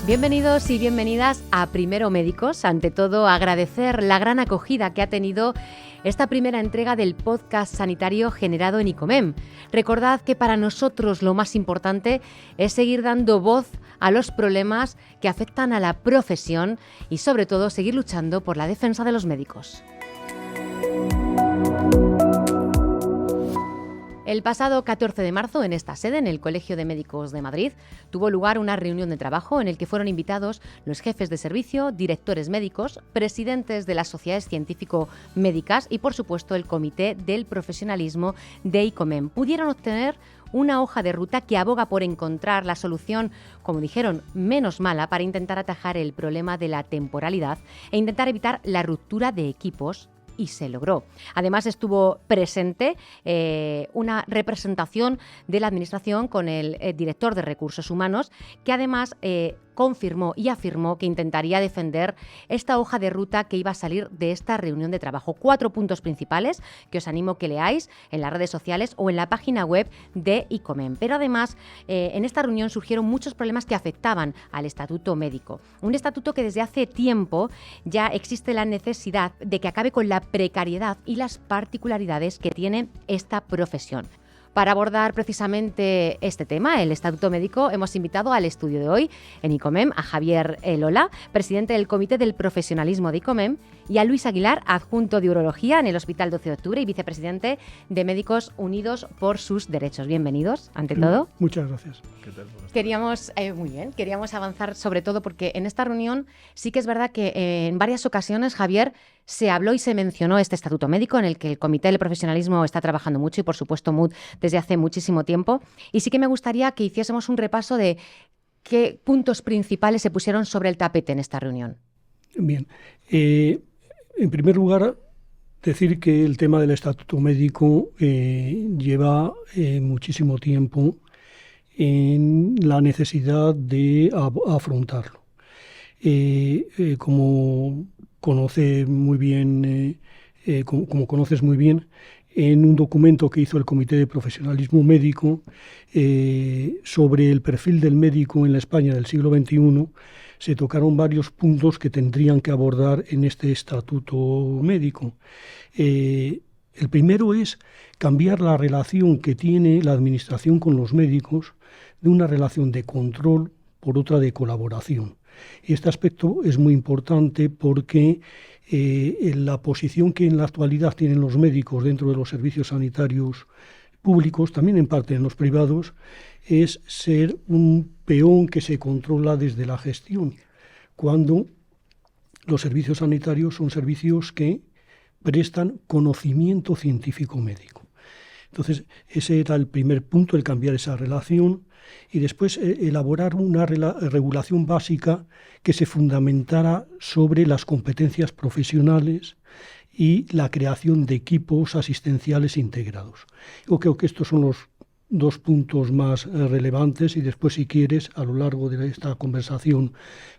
Bienvenidos y bienvenidas a Primero Médicos. Ante todo, agradecer la gran acogida que ha tenido esta primera entrega del podcast sanitario generado en ICOMEM. Recordad que para nosotros lo más importante es seguir dando voz a los problemas que afectan a la profesión y, sobre todo, seguir luchando por la defensa de los médicos. El pasado 14 de marzo, en esta sede, en el Colegio de Médicos de Madrid, tuvo lugar una reunión de trabajo en el que fueron invitados los jefes de servicio, directores médicos, presidentes de las sociedades científico-médicas y, por supuesto, el Comité del Profesionalismo de ICOMEM. Pudieron obtener una hoja de ruta que aboga por encontrar la solución, como dijeron, menos mala para intentar atajar el problema de la temporalidad e intentar evitar la ruptura de equipos. Y se logró. Además, estuvo presente una representación de la Administración con el director de Recursos Humanos, que además confirmó y afirmó que intentaría defender esta hoja de ruta que iba a salir de esta reunión de trabajo. 4 puntos principales que os animo que leáis en las redes sociales o en la página web de ICOMEM. Pero además, en esta reunión surgieron muchos problemas que afectaban al estatuto médico. Un estatuto que desde hace tiempo ya existe la necesidad de que acabe con la precariedad y las particularidades que tiene esta profesión. Para abordar precisamente este tema, el Estatuto Médico, hemos invitado al estudio de hoy en ICOMEM a Javier Lola, presidente del Comité del Profesionalismo de ICOMEM, y a Luis Aguilar, adjunto de Urología en el Hospital 12 de Octubre y vicepresidente de Médicos Unidos por sus Derechos. Bienvenidos, ante todo. Muchas gracias. ¿Qué tal? Queríamos avanzar sobre todo porque en esta reunión sí que es verdad que en varias ocasiones, Javier, se habló y se mencionó este Estatuto Médico en el que el Comité del Profesionalismo está trabajando mucho y, por supuesto, MUD desde hace muchísimo tiempo. Y sí que me gustaría que hiciésemos un repaso de qué puntos principales se pusieron sobre el tapete en esta reunión. Bien. En primer lugar, decir que el tema del Estatuto Médico lleva muchísimo tiempo en la necesidad de afrontarlo. Como conoces muy bien, en un documento que hizo el Comité de Profesionalismo Médico sobre el perfil del médico en la España del siglo XXI, se tocaron varios puntos que tendrían que abordar en este Estatuto Médico. El primero es cambiar la relación que tiene la Administración con los médicos de una relación de control por otra de colaboración. Y este aspecto es muy importante porque la posición que en la actualidad tienen los médicos dentro de los servicios sanitarios públicos, también en parte en los privados, es ser un peón que se controla desde la gestión, cuando los servicios sanitarios son servicios que prestan conocimiento científico médico. Entonces, ese era el primer punto, el cambiar esa relación y después elaborar una regulación básica que se fundamentara sobre las competencias profesionales y la creación de equipos asistenciales integrados. Yo creo que estos son los 2 puntos más relevantes y después, si quieres, a lo largo de esta conversación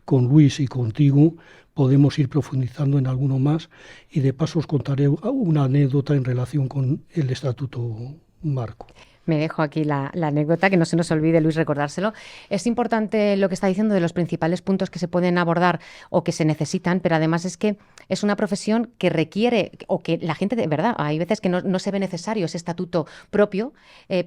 con Luis y contigo, podemos ir profundizando en alguno más y de paso os contaré una anécdota en relación con el Estatuto Marco. Me dejo aquí la anécdota, que no se nos olvide, Luis, recordárselo. Es importante lo que está diciendo de los principales puntos que se pueden abordar o que se necesitan, pero además es que es una profesión que requiere, o que la gente, de verdad, hay veces que no se ve necesario ese estatuto propio,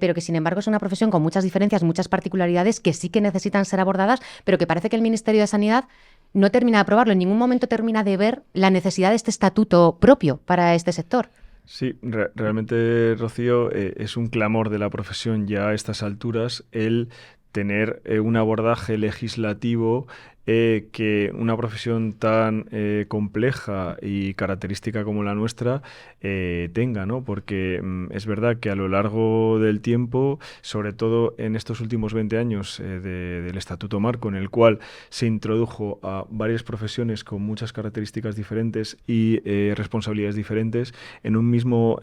pero que sin embargo es una profesión con muchas diferencias, muchas particularidades que sí que necesitan ser abordadas, pero que parece que el Ministerio de Sanidad no termina de aprobarlo, en ningún momento termina de ver la necesidad de este estatuto propio para este sector. Sí, realmente, Rocío, es un clamor de la profesión ya a estas alturas el tener un abordaje legislativo que una profesión tan compleja y característica como la nuestra tenga, ¿no? Porque es verdad que a lo largo del tiempo, sobre todo en estos últimos 20 años del Estatuto Marco, en el cual se introdujo a varias profesiones con muchas características diferentes y responsabilidades diferentes en un mismo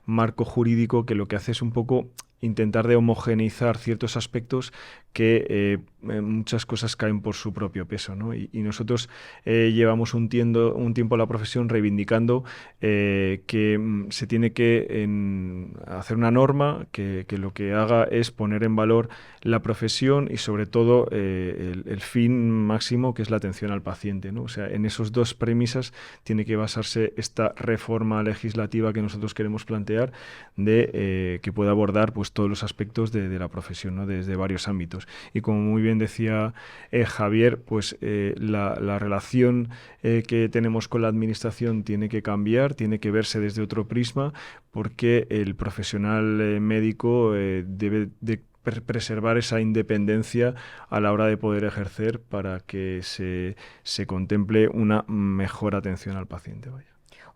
marco jurídico que lo que hace es un poco intentar de homogeneizar ciertos aspectos que muchas cosas caen por su propio peso, ¿no? Y nosotros llevamos un tiempo la profesión reivindicando que se tiene que hacer una norma que lo que haga es poner en valor la profesión y sobre todo el fin máximo, que es la atención al paciente, ¿no? O sea, en esos dos premisas tiene que basarse esta reforma legislativa que nosotros queremos plantear, de que pueda abordar pues todos los aspectos de la profesión, ¿no? Desde varios ámbitos. Y como muy bien decía Javier, pues la relación que tenemos con la administración tiene que cambiar, tiene que verse desde otro prisma, porque el profesional médico debe de preservar esa independencia a la hora de poder ejercer, para que se contemple una mejor atención al paciente. Vaya.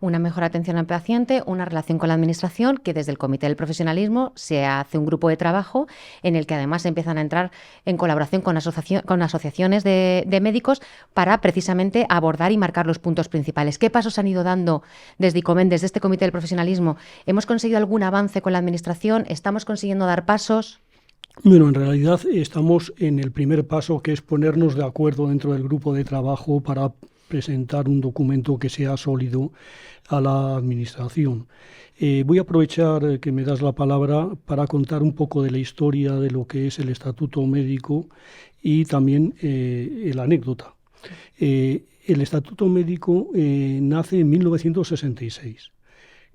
Una mejor atención al paciente, una relación con la administración, que desde el Comité del Profesionalismo se hace un grupo de trabajo en el que además empiezan a entrar en colaboración con asociaciones de médicos para precisamente abordar y marcar los puntos principales. ¿Qué pasos han ido dando desde ICOMEN, desde este Comité del Profesionalismo? ¿Hemos conseguido algún avance con la administración? ¿Estamos consiguiendo dar pasos? Bueno, en realidad estamos en el primer paso, que es ponernos de acuerdo dentro del grupo de trabajo para presentar un documento que sea sólido a la administración. Voy a aprovechar que me das la palabra para contar un poco de la historia de lo que es el Estatuto Médico y también la anécdota. El Estatuto Médico nace en 1966.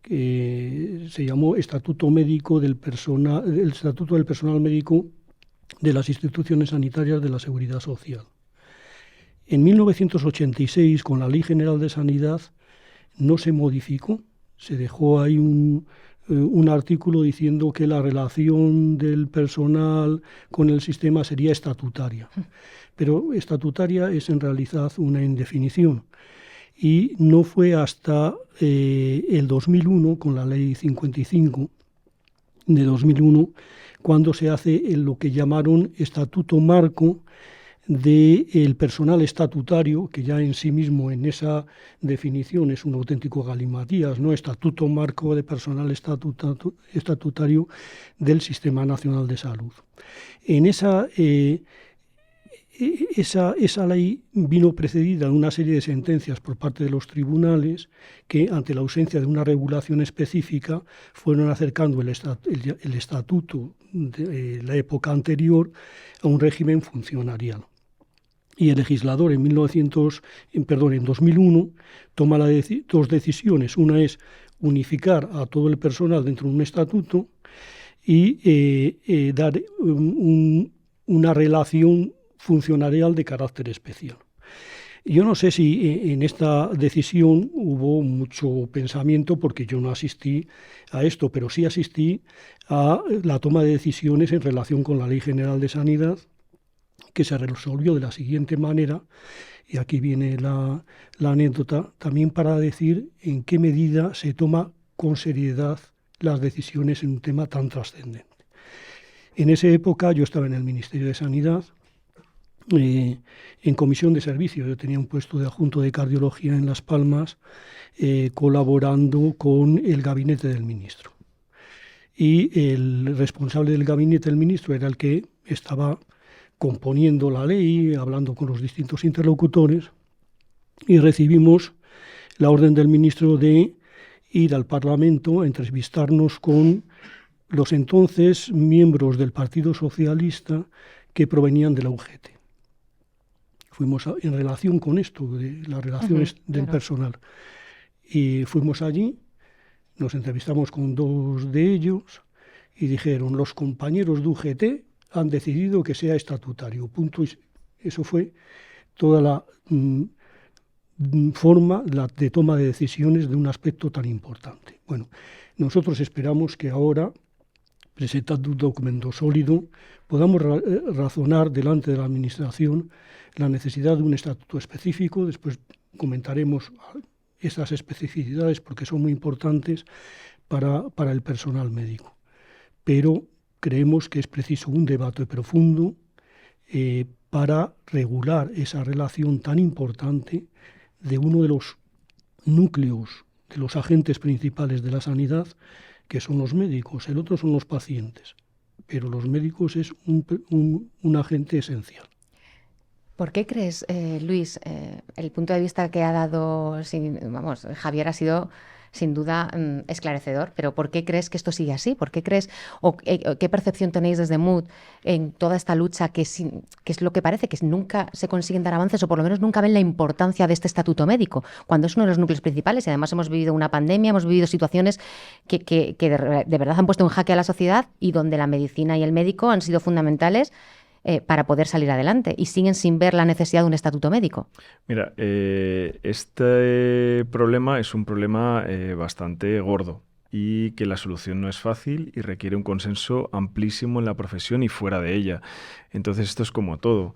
Se llamó Estatuto Médico el Estatuto del Personal Médico de las Instituciones Sanitarias de la Seguridad Social. En 1986, con la Ley General de Sanidad, no se modificó, se dejó ahí un artículo diciendo que la relación del personal con el sistema sería estatutaria, pero estatutaria es en realidad una indefinición. Y no fue hasta el 2001, con la Ley 55 de 2001, cuando se hace lo que llamaron Estatuto Marco del personal estatutario, que ya en sí mismo en esa definición es un auténtico galimatías, ¿no? Estatuto Marco de personal estatutario del Sistema Nacional de Salud. En esa ley vino precedida de una serie de sentencias por parte de los tribunales que, ante la ausencia de una regulación específica, fueron acercando el estatuto de la época anterior a un régimen funcionarial. Y el legislador en 2001 toma dos decisiones. Una es unificar a todo el personal dentro de un estatuto y dar una relación funcionarial de carácter especial. Yo no sé si en esta decisión hubo mucho pensamiento, porque yo no asistí a esto, pero sí asistí a la toma de decisiones en relación con la Ley General de Sanidad, que se resolvió de la siguiente manera, y aquí viene la anécdota, también para decir en qué medida se toma con seriedad las decisiones en un tema tan trascendente. En esa época yo estaba en el Ministerio de Sanidad, en comisión de servicios. Yo tenía un puesto de adjunto de cardiología en Las Palmas, colaborando con el gabinete del ministro. Y el responsable del gabinete del ministro era el que estaba componiendo la ley, hablando con los distintos interlocutores, y recibimos la orden del ministro de ir al Parlamento a entrevistarnos con los entonces miembros del Partido Socialista que provenían de la UGT. Fuimos en relación con esto, de las relaciones del personal. Y fuimos allí, nos entrevistamos con dos de ellos y dijeron: los compañeros de UGT han decidido que sea estatutario. Punto. Eso fue toda la forma de toma de decisiones de un aspecto tan importante. Bueno, nosotros esperamos que ahora, presentando un documento sólido, podamos razonar delante de la Administración la necesidad de un estatuto específico. Después comentaremos esas especificidades porque son muy importantes para el personal médico. Pero creemos que es preciso un debate profundo para regular esa relación tan importante de uno de los núcleos, de los agentes principales de la sanidad, que son los médicos. El otro son los pacientes. pero los médicos es un agente esencial. ¿Por qué crees, Luis, el punto de vista que ha dado Javier ha sido sin duda esclarecedor, pero ¿por qué crees que esto sigue así? ¿Por qué crees o qué percepción tenéis desde MUD en toda esta lucha que es lo que parece que nunca se consiguen dar avances o por lo menos nunca ven la importancia de este estatuto médico, cuando es uno de los núcleos principales y además hemos vivido una pandemia, hemos vivido situaciones que de verdad han puesto en jaque a la sociedad y donde la medicina y el médico han sido fundamentales para poder salir adelante y siguen sin ver la necesidad de un estatuto médico? Mira, este problema es un problema bastante gordo y que la solución no es fácil y requiere un consenso amplísimo en la profesión y fuera de ella. Entonces esto es como todo.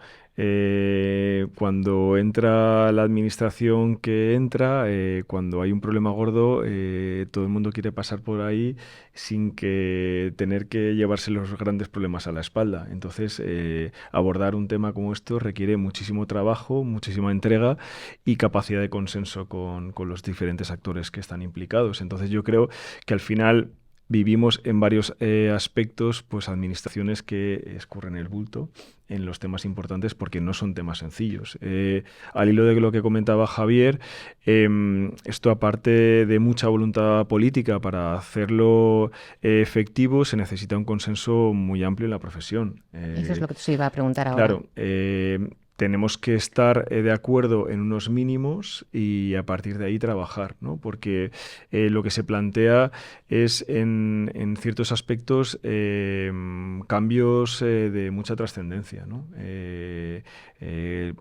Cuando entra la administración que entra, cuando hay un problema gordo, todo el mundo quiere pasar por ahí sin que tener que llevarse los grandes problemas a la espalda. Entonces, abordar un tema como esto requiere muchísimo trabajo, muchísima entrega y capacidad de consenso con los diferentes actores que están implicados. Entonces, yo creo que al final vivimos en varios aspectos, pues administraciones que escurren el bulto en los temas importantes porque no son temas sencillos. Al hilo de lo que comentaba Javier, esto aparte de mucha voluntad política para hacerlo efectivo, se necesita un consenso muy amplio en la profesión. Eso es lo que te iba a preguntar ahora. Claro, tenemos que estar de acuerdo en unos mínimos y a partir de ahí trabajar, ¿no? Porque lo que se plantea es en ciertos aspectos cambios de mucha trascendencia, ¿no?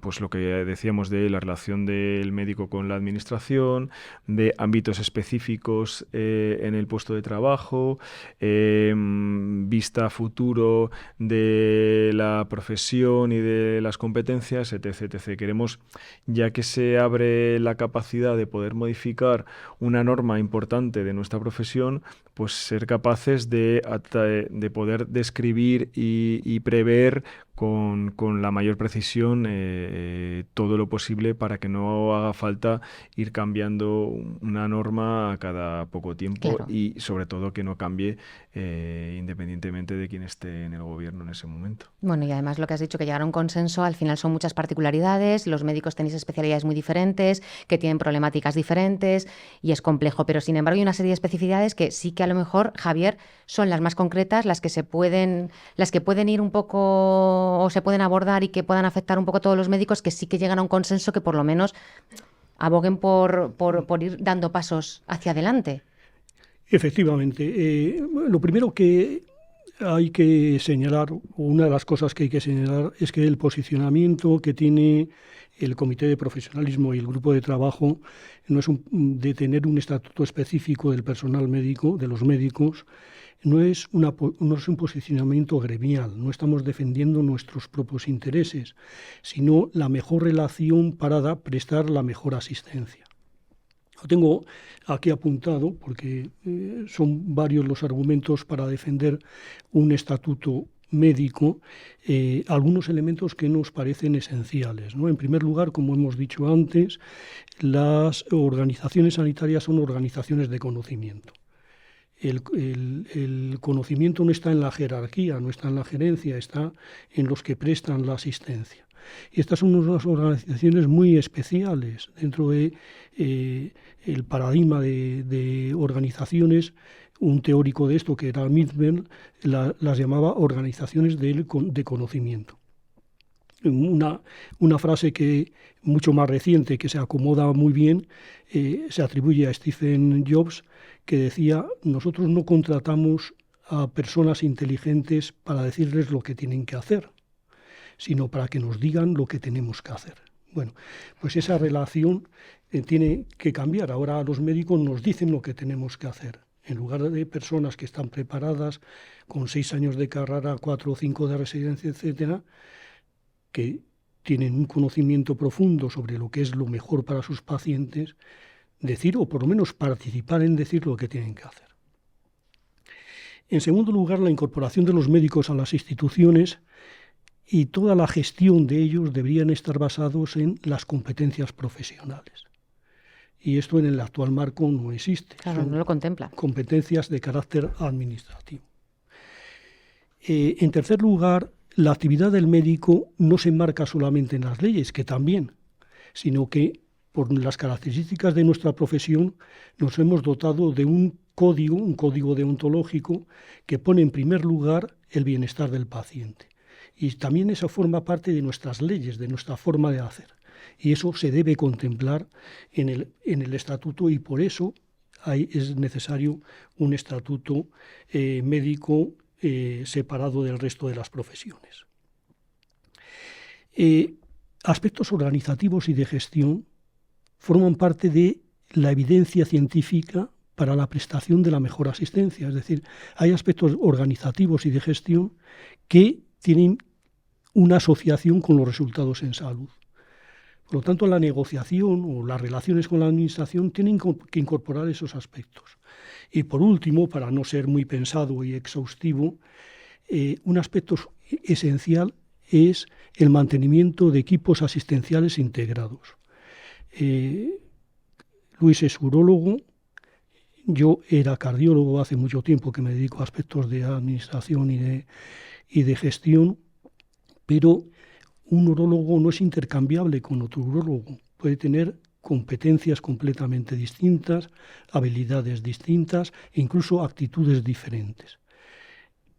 Pues lo que decíamos de la relación del médico con la administración, de ámbitos específicos en el puesto de trabajo, vista a futuro de la profesión y de las competencias, etc. Queremos, ya que se abre la capacidad de poder modificar una norma importante de nuestra profesión, pues ser capaces de poder describir y prever con la mayor precisión todo lo posible para que no haga falta ir cambiando una norma a cada poco tiempo. Claro. Y sobre todo que no cambie independientemente de quién esté en el gobierno en ese momento. Bueno, y además lo que has dicho, que llegar a un consenso, al final son muchas particularidades, los médicos tenéis especialidades muy diferentes, que tienen problemáticas diferentes y es complejo, pero sin embargo hay una serie de especificidades que sí que a lo mejor, Javier, son las más concretas, las que pueden ir un poco o se pueden abordar y que puedan afectar un poco a todos los médicos, que sí que llegan a un consenso que por lo menos aboguen por ir dando pasos hacia adelante. Efectivamente. Lo primero que hay que señalar, o una de las cosas que hay que señalar, es que el posicionamiento que tiene el Comité de Profesionalismo y el Grupo de Trabajo no es de tener un estatuto específico del personal médico, de los médicos. No es un posicionamiento gremial, no estamos defendiendo nuestros propios intereses, sino la mejor relación para prestar la mejor asistencia. Lo tengo aquí apuntado porque son varios los argumentos para defender un estatuto médico, algunos elementos que nos parecen esenciales, ¿no? En primer lugar, como hemos dicho antes, las organizaciones sanitarias son organizaciones de conocimiento. El conocimiento no está en la jerarquía, no está en la gerencia, está en los que prestan la asistencia. Y estas son unas organizaciones muy especiales dentro de el paradigma de organizaciones. Un teórico de esto, que era Mitchell, las llamaba organizaciones de conocimiento. Una frase que mucho más reciente, que se acomoda muy bien, se atribuye a Stephen Jobs, que decía: nosotros no contratamos a personas inteligentes para decirles lo que tienen que hacer, sino para que nos digan lo que tenemos que hacer. Bueno, pues esa relación tiene que cambiar. Ahora los médicos nos dicen lo que tenemos que hacer. En lugar de personas que están preparadas con 6 años de carrera, 4 o 5 de residencia, etcétera, que tienen un conocimiento profundo sobre lo que es lo mejor para sus pacientes, decir, o por lo menos participar en decir lo que tienen que hacer. En segundo lugar, la incorporación de los médicos a las instituciones y toda la gestión de ellos deberían estar basados en las competencias profesionales. Y esto en el actual marco no existe. Claro, no lo contempla. Competencias de carácter administrativo. En tercer lugar, la actividad del médico no se enmarca solamente en las leyes, que también, sino que por las características de nuestra profesión nos hemos dotado de un código deontológico que pone en primer lugar el bienestar del paciente. Y también eso forma parte de nuestras leyes, de nuestra forma de hacer. Y eso se debe contemplar en el estatuto, y por eso es necesario un estatuto médico separado del resto de las profesiones. Aspectos organizativos y de gestión forman parte de la evidencia científica para la prestación de la mejor asistencia. Es decir, hay aspectos organizativos y de gestión que tienen una asociación con los resultados en salud. Por lo tanto, la negociación o las relaciones con la administración tienen que incorporar esos aspectos. Y por último, para no ser muy pensado y exhaustivo, un aspecto esencial es el mantenimiento de equipos asistenciales integrados. Luis es urólogo, yo era cardiólogo hace mucho tiempo que me dedico a aspectos de administración y de gestión, pero un urólogo no es intercambiable con otro urólogo, puede tener competencias completamente distintas, habilidades distintas e incluso actitudes diferentes.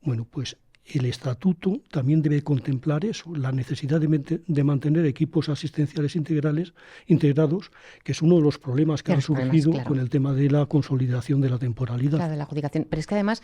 Bueno, pues el estatuto también debe contemplar eso, la necesidad de mantener equipos asistenciales integrados, que es uno de los problemas que han surgido con el tema de la consolidación de la temporalidad. Claro, de la adjudicación. Pero es que además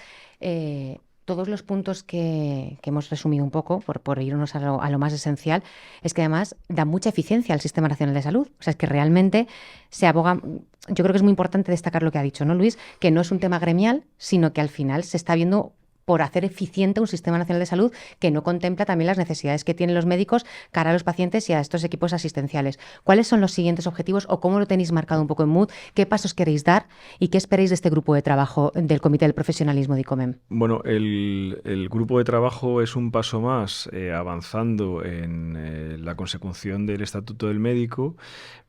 todos los puntos que hemos resumido un poco, por irnos a lo más esencial, es que además da mucha eficiencia al Sistema Nacional de Salud. O sea, es que realmente se aboga. Yo creo que es muy importante destacar lo que ha dicho, ¿no, Luis? Que no es un tema gremial, sino que al final se está viendo por hacer eficiente un Sistema Nacional de Salud que no contempla también las necesidades que tienen los médicos cara a los pacientes y a estos equipos asistenciales. ¿Cuáles son los siguientes objetivos o cómo lo tenéis marcado un poco en MUD? ¿Qué pasos queréis dar y qué esperáis de este grupo de trabajo del Comité del Profesionalismo de ICOMEM? Bueno, el grupo de trabajo es un paso más avanzando en la consecución del Estatuto del Médico,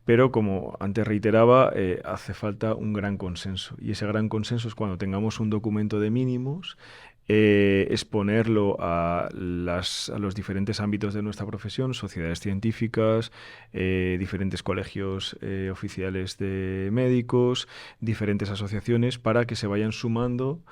pero como antes reiteraba, hace falta un gran consenso. Y ese gran consenso es cuando tengamos un documento de mínimos, exponerlo a los diferentes ámbitos de nuestra profesión, sociedades científicas, diferentes colegios oficiales de médicos, diferentes asociaciones, para que se vayan sumando,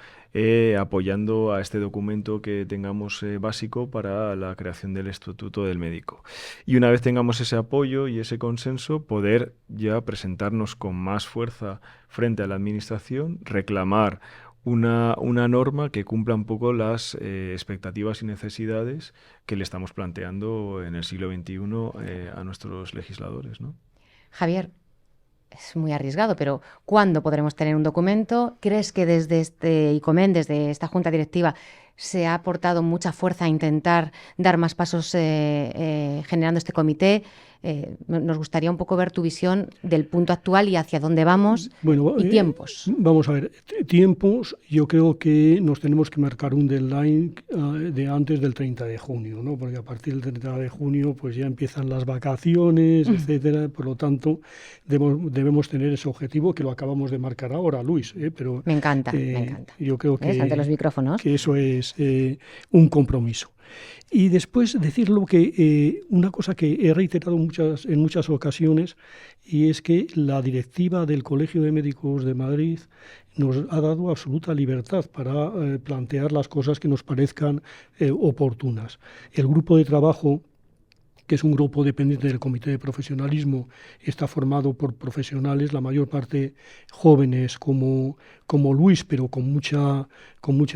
apoyando a este documento que tengamos básico para la creación del Estatuto del Médico. Y una vez tengamos ese apoyo y ese consenso, poder ya presentarnos con más fuerza frente a la Administración, reclamar una norma que cumpla un poco las expectativas y necesidades que le estamos planteando en el siglo XXI a nuestros legisladores, ¿no? Javier, es muy arriesgado, pero ¿cuándo podremos tener un documento? ¿Crees que desde este ICOMEM, desde esta Junta Directiva, se ha aportado mucha fuerza a intentar dar más pasos generando este comité? Nos gustaría un poco ver tu visión del punto actual y hacia dónde vamos, y tiempos. Vamos a ver, tiempos, yo creo que nos tenemos que marcar un deadline de antes del 30 de junio, ¿no? Porque a partir del 30 de junio pues ya empiezan las vacaciones, etcétera. Por lo tanto, debemos tener ese objetivo, que lo acabamos de marcar ahora, Luis. Pero me encanta, me encanta. Yo creo que, ante los micrófonos, que eso es un compromiso. Y después decirlo que una cosa que he reiterado en muchas ocasiones, y es que la directiva del Colegio de Médicos de Madrid nos ha dado absoluta libertad para plantear las cosas que nos parezcan oportunas. El grupo de trabajo, que es un grupo dependiente del Comité de Profesionalismo, está formado por profesionales, la mayor parte jóvenes como Luis, pero con mucha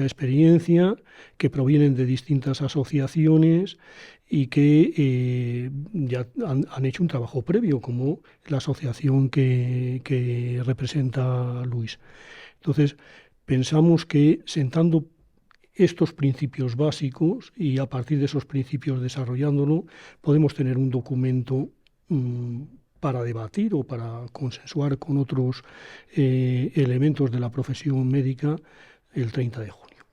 experiencia, que provienen de distintas asociaciones y que ya han hecho un trabajo previo, como la asociación que representa Luis. Entonces, pensamos que sentando estos principios básicos y a partir de esos principios desarrollándolo, podemos tener un documento para debatir o para consensuar con otros elementos de la profesión médica el 30 de junio.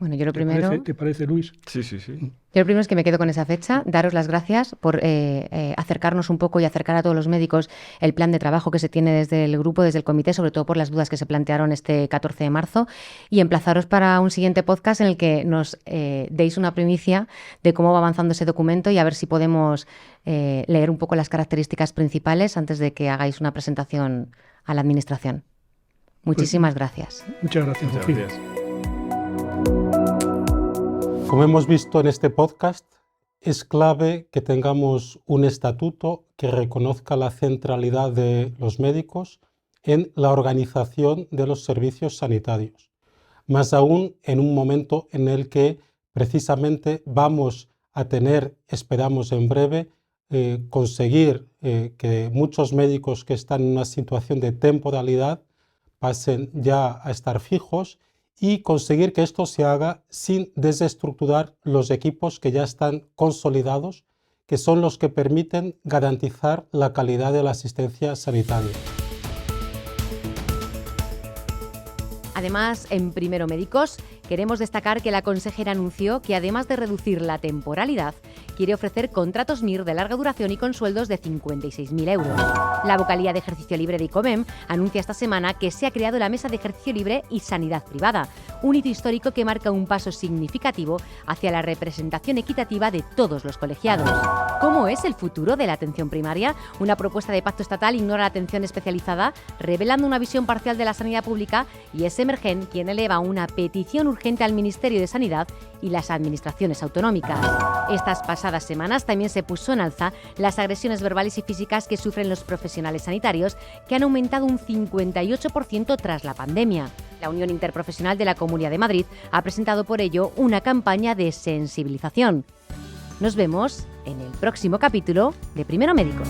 Bueno, yo lo primero... ¿Te parece, Luis? Sí. Yo lo primero es que me quedo con esa fecha, daros las gracias por acercarnos un poco y acercar a todos los médicos el plan de trabajo que se tiene desde el grupo, desde el comité, sobre todo por las dudas que se plantearon este 14 de marzo, y emplazaros para un siguiente podcast en el que nos deis una primicia de cómo va avanzando ese documento y a ver si podemos leer un poco las características principales antes de que hagáis una presentación a la Administración. Muchísimas gracias. Muchas gracias, Sofía. Como hemos visto en este podcast, es clave que tengamos un estatuto que reconozca la centralidad de los médicos en la organización de los servicios sanitarios. Más aún en un momento en el que precisamente vamos a tener, esperamos en breve, conseguir que muchos médicos que están en una situación de temporalidad pasen ya a estar fijos y conseguir que esto se haga sin desestructurar los equipos que ya están consolidados, que son los que permiten garantizar la calidad de la asistencia sanitaria. Además, en Primero Médicos, queremos destacar que la consejera anunció que además de reducir la temporalidad, quiere ofrecer contratos MIR de larga duración y con sueldos de 56.000 euros. La Vocalía de Ejercicio Libre de ICOMEM anuncia esta semana que se ha creado la Mesa de Ejercicio Libre y Sanidad Privada, un hito histórico que marca un paso significativo hacia la representación equitativa de todos los colegiados. ¿Cómo es el futuro de la atención primaria? Una propuesta de pacto estatal ignora la atención especializada, revelando una visión parcial de la sanidad pública, y es Emergen quien eleva una petición urgente al Ministerio de Sanidad y las administraciones autonómicas. Estas pasadas semanas también se puso en alza las agresiones verbales y físicas que sufren los profesionales sanitarios, que han aumentado un 58% tras la pandemia. La Unión Interprofesional de la Comunidad de Madrid ha presentado por ello una campaña de sensibilización. Nos vemos en el próximo capítulo de Primero Médicos.